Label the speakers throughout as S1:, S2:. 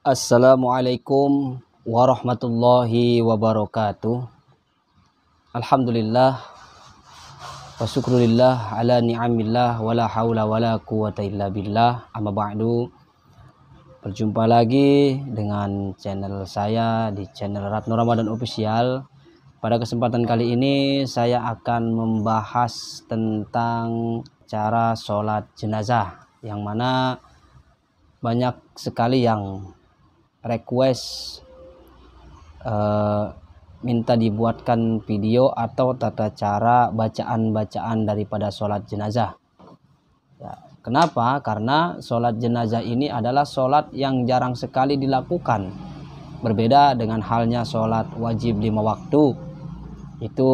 S1: Assalamualaikum warahmatullahi wabarakatuh. Alhamdulillah wa syukrulillah ala ni'amillah wala haula wala quwata illa billah. Amma ba'du. Berjumpa lagi dengan channel saya di channel Ratno Ramadan Official. Pada kesempatan kali ini saya akan membahas tentang cara sholat jenazah, yang mana banyak sekali yang request minta dibuatkan video atau tata cara bacaan-bacaan daripada sholat jenazah. Ya, kenapa? Karena sholat jenazah ini adalah sholat yang jarang sekali dilakukan. Berbeda dengan halnya sholat wajib 5 waktu, itu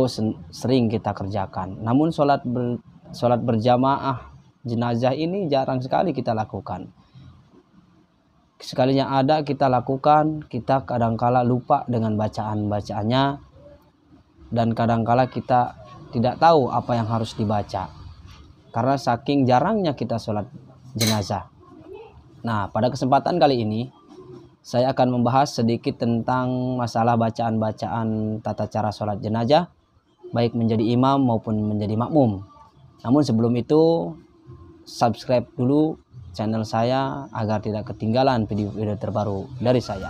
S1: sering kita kerjakan. Namun sholat berjamaah jenazah ini jarang sekali kita lakukan. Sekalinya ada kita lakukan, kita kadangkala lupa dengan bacaan-bacaannya, dan kadangkala kita tidak tahu apa yang harus dibaca karena saking jarangnya kita sholat jenazah. Nah, pada kesempatan kali ini saya akan membahas sedikit tentang masalah bacaan-bacaan tata cara sholat jenazah, baik menjadi imam maupun menjadi makmum. Namun sebelum itu, subscribe dulu channel saya agar tidak ketinggalan video-video terbaru dari saya.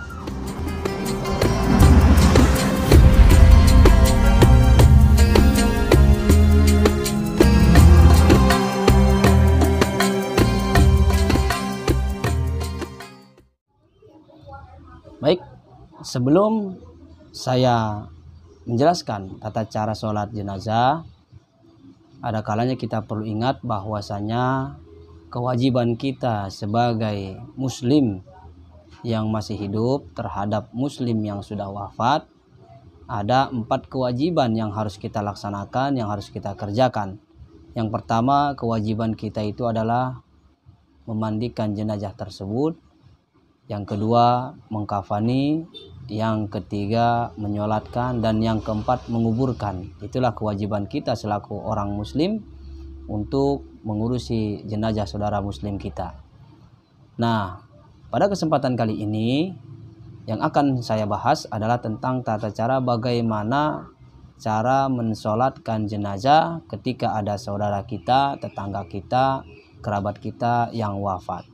S1: Baik, sebelum saya menjelaskan tata cara sholat jenazah, ada kalanya kita perlu ingat bahwasanya kewajiban kita sebagai muslim yang masih hidup terhadap muslim yang sudah wafat, ada 4 kewajiban yang harus kita laksanakan, yang harus kita kerjakan. Yang pertama, kewajiban kita itu adalah memandikan jenazah tersebut. Yang kedua, mengkafani. Yang ketiga, menyolatkan. Dan yang keempat, menguburkan. Itulah kewajiban kita selaku orang muslim untuk mengurusi jenazah saudara muslim kita. Nah, pada kesempatan kali ini yang akan saya bahas adalah tentang tata cara bagaimana cara mensolatkan jenazah ketika ada saudara kita, tetangga kita, kerabat kita yang wafat.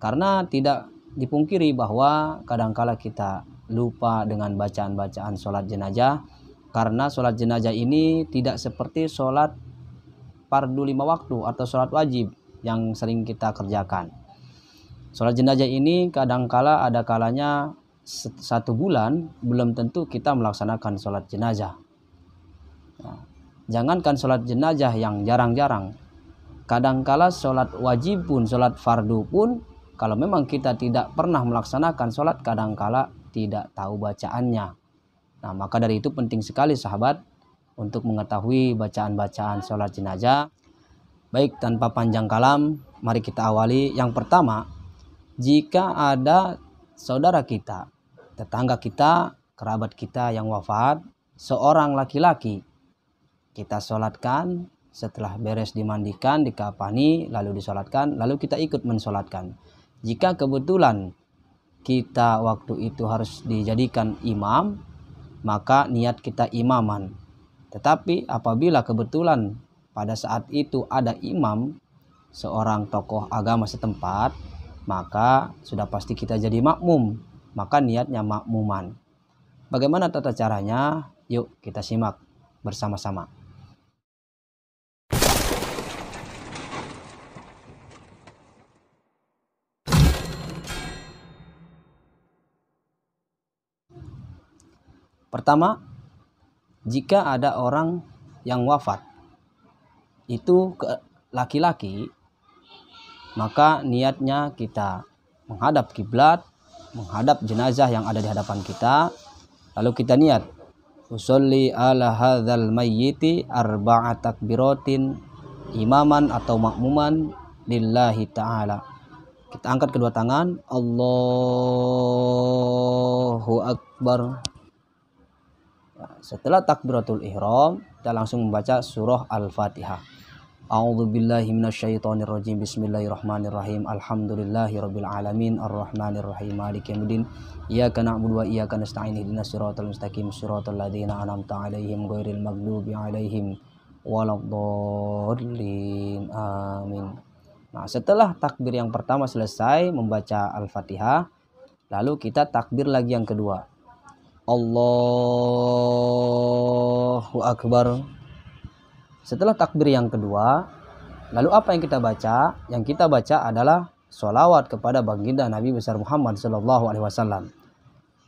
S1: Karena tidak dipungkiri bahwa kadangkala kita lupa dengan bacaan-bacaan sholat jenazah, karena sholat jenazah ini tidak seperti sholat fardu 5 waktu atau sholat wajib yang sering kita kerjakan. Sholat jenazah ini kadangkala ada kalanya 1 bulan belum tentu kita melaksanakan sholat jenazah. Nah, jangankan sholat jenazah yang jarang-jarang, kadangkala sholat wajib pun, sholat fardu pun, kalau memang kita tidak pernah melaksanakan sholat, kadangkala tidak tahu bacaannya. Nah, maka dari itu penting sekali sahabat untuk mengetahui bacaan-bacaan sholat jenazah. Baik, tanpa panjang kalam, mari kita awali. Yang pertama, jika ada saudara kita, tetangga kita, kerabat kita yang wafat, seorang laki-laki, kita sholatkan. Setelah beres dimandikan, dikafani, lalu disolatkan, lalu kita ikut mensolatkan. Jika kebetulan kita waktu itu harus dijadikan imam, maka niat kita imaman. Tetapi apabila kebetulan pada saat itu ada imam, seorang tokoh agama setempat, maka sudah pasti kita jadi makmum, maka niatnya makmuman. Bagaimana tata caranya? Yuk kita simak bersama-sama. Pertama, jika ada orang yang wafat itu laki-laki, maka niatnya kita menghadap kiblat, menghadap jenazah yang ada di hadapan kita, lalu kita niat usolli ala hadzal mayyiti arba'a takbiratin imaman atau makmuman lillahi ta'ala. Kita angkat kedua tangan, Allahu Akbar. Setelah takbiratul ihram, kita langsung membaca surah Al-Fatihah. A'udzubillahi minasyaitonirrajim. Bismillahirrahmanirrahim. Alhamdulillahirabbil alamin arrahmanirrahim maliki yaumiddin. Iyyaka na'budu wa iyyaka nasta'in ihdinas siratal mustaqim siratal ladzina an'amta 'alaihim ghairil maghdubi 'alaihim waladdallin. Amin. Nah, setelah takbir yang pertama selesai membaca Al-Fatihah, lalu kita takbir lagi yang kedua. Allahu Akbar. Setelah takbir yang kedua, lalu apa yang kita baca? Yang kita baca adalah sholawat kepada baginda Nabi besar Muhammad Sallallahu Alaihi Wasallam.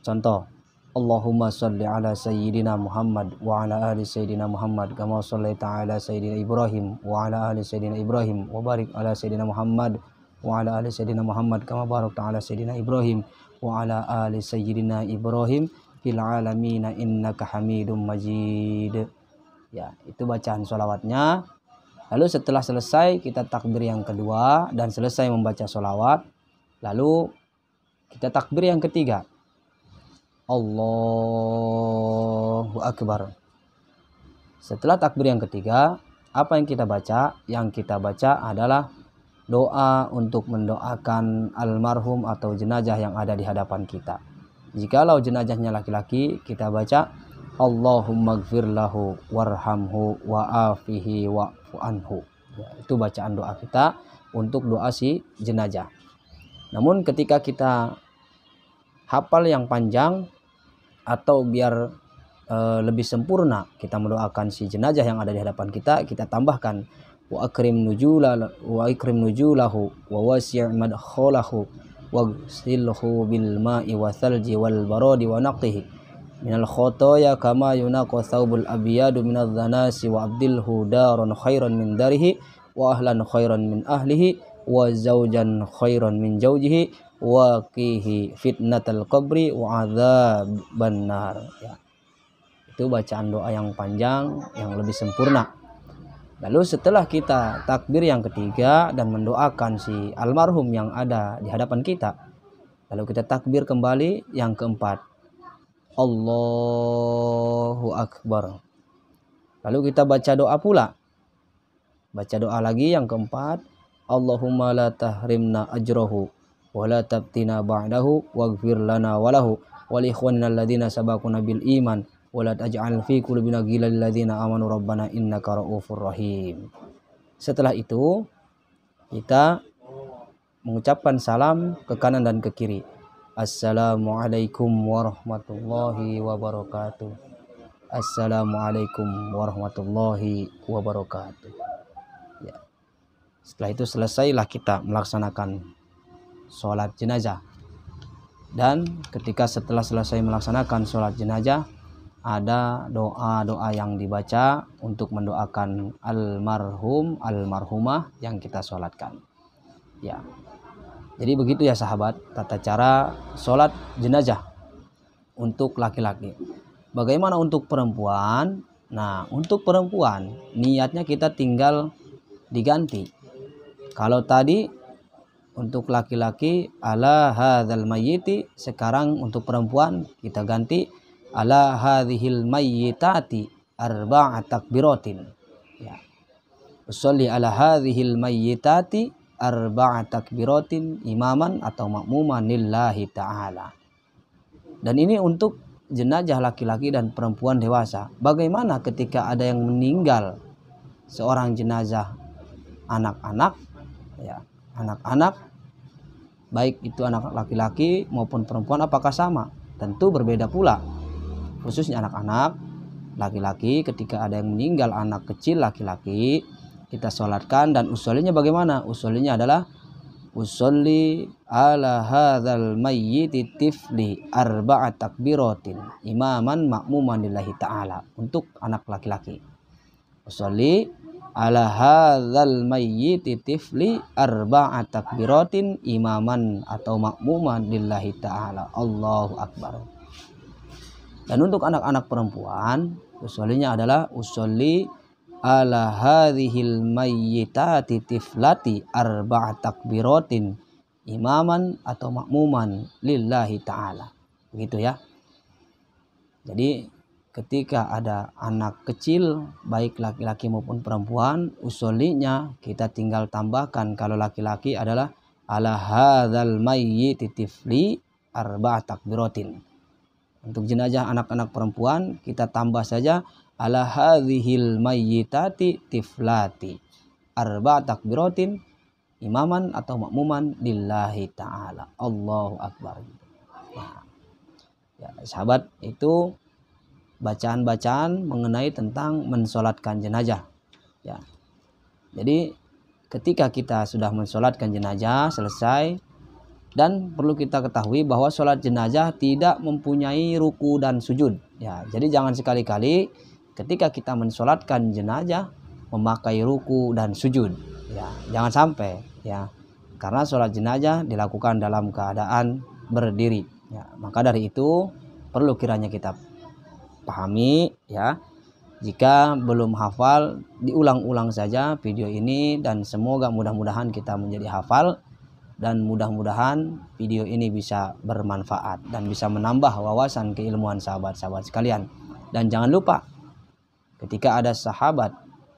S1: Contoh, Allahumma sholli ala Sayyidina Muhammad wa ala ali Sayyidina Muhammad kama shollaita ala Sayyidina Ibrahim wa ala ali Sayyidina Ibrahim wa barik ala Sayyidina Muhammad wa ala ali Sayyidina Muhammad kama barakta ala Sayyidina Ibrahim wa ala ali Sayyidina Ibrahim fil alamin innaka Hamidum Majid. Ya, itu bacaan sholawatnya. Lalu setelah selesai kita takbir yang kedua dan selesai membaca sholawat, lalu kita takbir yang ketiga. Allahu Akbar. Setelah takbir yang ketiga, apa yang kita baca? Yang kita baca adalah doa untuk mendoakan almarhum atau jenazah yang ada di hadapan kita. Jikalau jenazahnya laki-laki, kita baca Allahumma gfir lahu warhamhu wa'afihi wa'fu anhu. Ya, itu bacaan doa kita untuk doa si jenazah. Namun ketika kita hafal yang panjang atau biar lebih sempurna kita mendoakan si jenazah yang ada di hadapan kita, kita tambahkan wa akrim nujulahu wa wasi' madkhalahu waghsilhu bil ma'i wa thalji wal baradi wa naqihi minal khotoya kama yunaqqa thawbul abyadu minadh dhanasi wa abdilhu daron khairan min darihi wa ahlan khairan min ahlihi wa zawjan khairan min zawjihi wa qihi fitnatal qabri wa adzaban nar. Ya. Itu bacaan doa yang panjang yang lebih sempurna. Lalu setelah kita takbir yang ketiga dan mendoakan si almarhum yang ada di hadapan kita, lalu kita takbir kembali yang keempat. Allahu Akbar. Lalu kita baca doa pula. Baca doa lagi yang keempat. Allahumma la tahrimna ajrahu wa la tabtina ba'dahu waghfir lana walahu wal ikhwanina alladhina sabaquna bil iman wa la taj'al fi qulubina ghilal ladzina amanu rabbana innaka ra'ufur rahim. Setelah itu kita mengucapkan salam ke kanan dan ke kiri. Assalamualaikum warahmatullahi wabarakatuh. Assalamualaikum warahmatullahi wabarakatuh. Ya. Setelah itu selesailah kita melaksanakan sholat jenazah. Dan ketika setelah selesai melaksanakan sholat jenazah, ada doa-doa yang dibaca untuk mendoakan almarhum, almarhumah yang kita sholatkan. Ya. Jadi begitu ya sahabat, tata cara sholat jenazah untuk laki-laki. Bagaimana untuk perempuan? Nah, untuk perempuan niatnya kita tinggal diganti. Kalau tadi untuk laki-laki ala hadzal mayyiti, sekarang untuk perempuan kita ganti ala hadhil mayyitati arba'a takbiratin. Ya. Usolli ala hadhil mayyitati arba'a takbiratin imaman atau makmuman lillahi ta'ala. Dan ini untuk jenazah laki-laki dan perempuan dewasa. Bagaimana ketika ada yang meninggal seorang jenazah anak-anak, ya, anak-anak baik itu anak laki-laki maupun perempuan, apakah sama? Tentu berbeda pula. Khususnya anak-anak laki-laki, ketika ada yang meninggal anak kecil laki-laki, kita sholatkan. Dan usollinya bagaimana? Usollinya adalah usolli ala hadzal mayyiti tifli arba'a takbiratin imaman makmuman lillahi ta'ala. Untuk anak laki-laki, usolli ala hadzal mayyiti tifli arba'a takbiratin imaman atau makmuman lillahi ta'ala. Allahu Akbar. Dan untuk anak-anak perempuan, usollinya adalah usolli ala hadhil mayyitati tiflati arba'a takbiratin imaman atau makmuman lillahi ta'ala. Begitu ya. Jadi ketika ada anak kecil baik laki-laki maupun perempuan, usulinya kita tinggal tambahkan kalau laki-laki adalah ala hadzal mayyiti tifli arba'at takbiratin. Untuk jenazah anak-anak perempuan kita tambah saja ala hadzihil mayyitati tiflati arba'at takbiratin imaman atau makmuman lillahi ta'ala. Allahu akbar. Nah, ya, sahabat, itu bacaan-bacaan mengenai tentang mensolatkan jenazah. Ya. Jadi ketika kita sudah mensolatkan jenazah selesai, dan perlu kita ketahui bahwa sholat jenazah tidak mempunyai ruku dan sujud. Ya, jadi jangan sekali-kali ketika kita mensolatkan jenazah memakai ruku dan sujud. Ya, jangan sampai, ya, karena sholat jenazah dilakukan dalam keadaan berdiri. Ya, maka dari itu perlu kiranya kita pahami, ya. Jika belum hafal, diulang-ulang saja video ini dan semoga mudah-mudahan kita menjadi hafal dan mudah-mudahan video ini bisa bermanfaat dan bisa menambah wawasan keilmuan sahabat-sahabat sekalian. Dan jangan lupa ketika ada sahabat,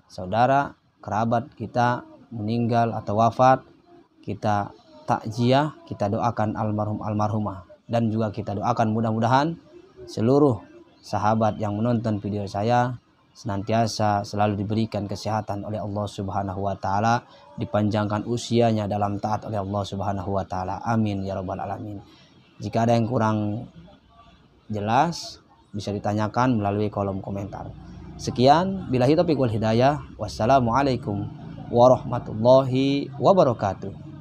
S1: saudara, kerabat kita meninggal atau wafat, kita takziah, kita doakan almarhum almarhumah, dan juga kita doakan mudah-mudahan seluruh sahabat yang menonton video saya senantiasa selalu diberikan kesehatan oleh Allah Subhanahu wa taala, dipanjangkan usianya dalam taat oleh Allah Subhanahu wa taala. Amin ya rabbal alamin. Jika ada yang kurang jelas bisa ditanyakan melalui kolom komentar. Sekian, billahi taufiq wal hidayah. Wassalamualaikum warahmatullahi wabarakatuh.